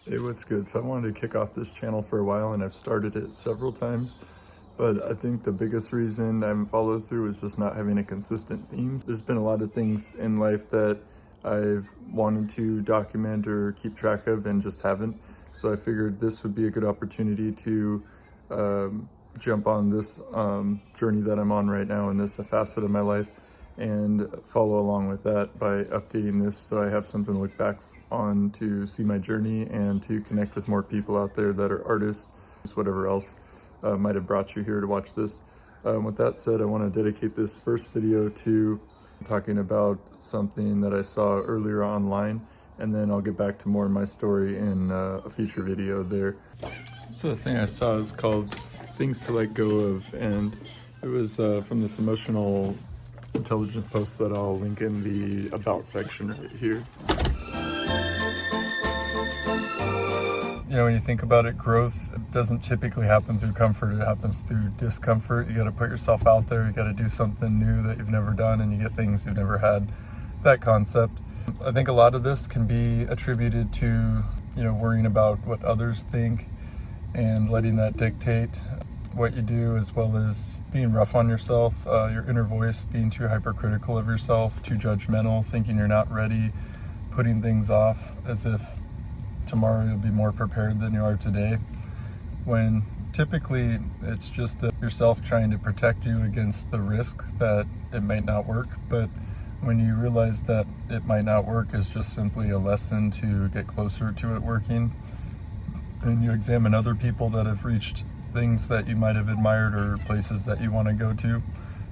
Hey, what's good? So I wanted to kick off this channel for a while, and I've started it several times, but I think the biggest reason I haven't followed through is just not having a consistent theme. There's been a lot of things in life that I've wanted to document or keep track of and just haven't. So I figured this would be a good opportunity to jump on this journey that I'm on right now, and this a facet of my life, and follow along with that by updating this so I have something to look back on to see my journey and to connect with more people out there that are artists, whatever else might have brought you here to watch this. With that said, I want to dedicate this first video to talking about something that I saw earlier online, and then I'll get back to more of my story in a future video there. So the thing I saw is called Things to Let Go Of, and it was from this emotional intelligence post that I'll link in the about section right here. You know, when you think about it, growth doesn't typically happen through comfort. It happens through discomfort. You got to put yourself out there. You got to do something new that you've never done, and you get things you've never had. That concept. I think a lot of this can be attributed to, you know, worrying about what others think and letting that dictate what you do, as well as being rough on yourself, your inner voice being too hypercritical of yourself, too judgmental, thinking you're not ready, putting things off as if tomorrow you'll be more prepared than you are today, when typically it's just yourself trying to protect you against the risk that it might not work. But when you realize that it might not work is just simply a lesson to get closer to it working, and you examine other people that have reached things that you might have admired or places that you want to go to,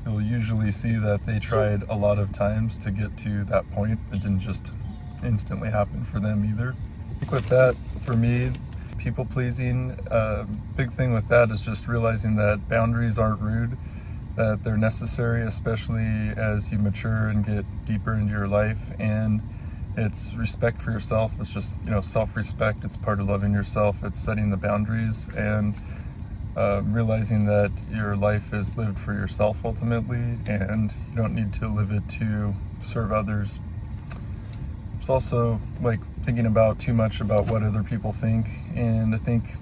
you'll usually see that they tried a lot of times to get to that point. It didn't just instantly happen for them either. With that, for me, people pleasing, big thing with that is just realizing that boundaries aren't rude, that they're necessary, especially as you mature and get deeper into your life. And it's respect for yourself. It's just, you know, self-respect. It's part of loving yourself. It's setting the boundaries and realizing that your life is lived for yourself ultimately, and you don't need to live it to serve others. It's also like thinking about too much about what other people think, and I think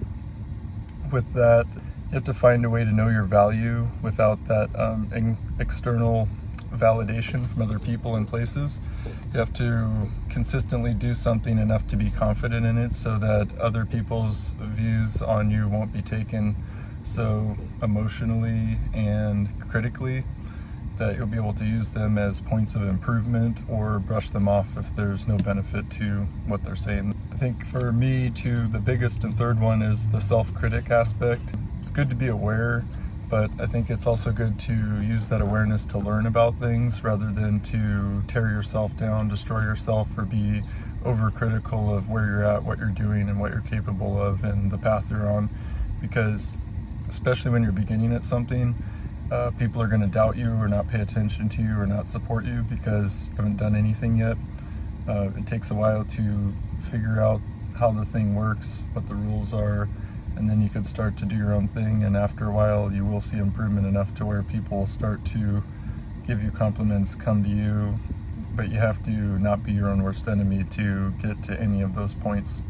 with that you have to find a way to know your value without that external validation from other people and places. You have to consistently do something enough to be confident in it so that other people's views on you won't be taken so emotionally and critically that you'll be able to use them as points of improvement or brush them off if there's no benefit to what they're saying. I think for me too, the biggest and third one is the self-critic aspect. It's good to be aware, but I think it's also good to use that awareness to learn about things rather than to tear yourself down, destroy yourself, or be overcritical of where you're at, what you're doing, and what you're capable of, and the path you're on. Because especially when you're beginning at something, people are going to doubt you or not pay attention to you or not support you because you haven't done anything yet. It takes a while to figure out how the thing works, what the rules are, and then you could start to do your own thing, and after a while you will see improvement enough to where people will start to give you compliments, come to you, but you have to not be your own worst enemy to get to any of those points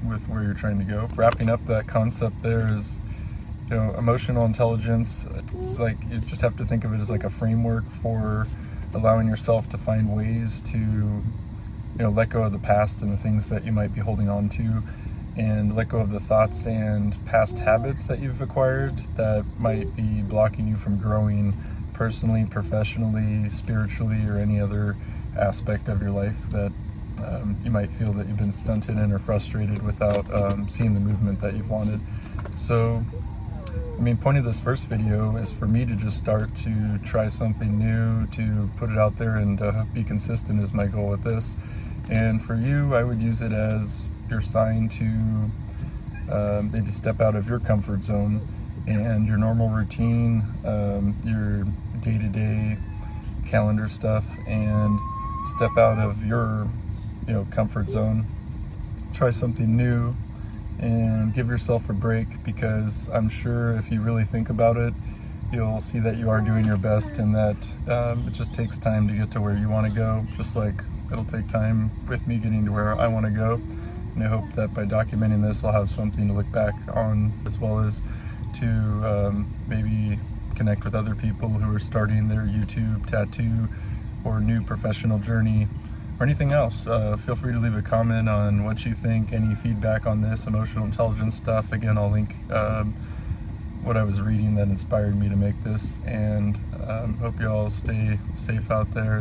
with where you're trying to go. Wrapping up that concept there is, you know, emotional intelligence. It's like you just have to think of it as like a framework for allowing yourself to find ways to, you know, let go of the past and the things that you might be holding on to, and let go of the thoughts and past habits that you've acquired that might be blocking you from growing personally, professionally, spiritually, or any other aspect of your life that you might feel that you've been stunted in or frustrated without seeing the movement that you've wanted. So, I mean, point of this first video is for me to just start to try something new, to put it out there, and be consistent is my goal with this. And for you, I would use it as your sign to maybe step out of your comfort zone and your normal routine, your day-to-day calendar stuff, and step out of your, you know, comfort zone. Try something new and give yourself a break, because I'm sure if you really think about it, you'll see that you are doing your best, and that it just takes time to get to where you want to go, just like it'll take time with me getting to where I want to go. And I hope that by documenting this, I'll have something to look back on, as well as to maybe connect with other people who are starting their YouTube tattoo or new professional journey or anything else. Feel free to leave a comment on what you think, any feedback on this emotional intelligence stuff. Again, I'll link what I was reading that inspired me to make this, and hope you all stay safe out there.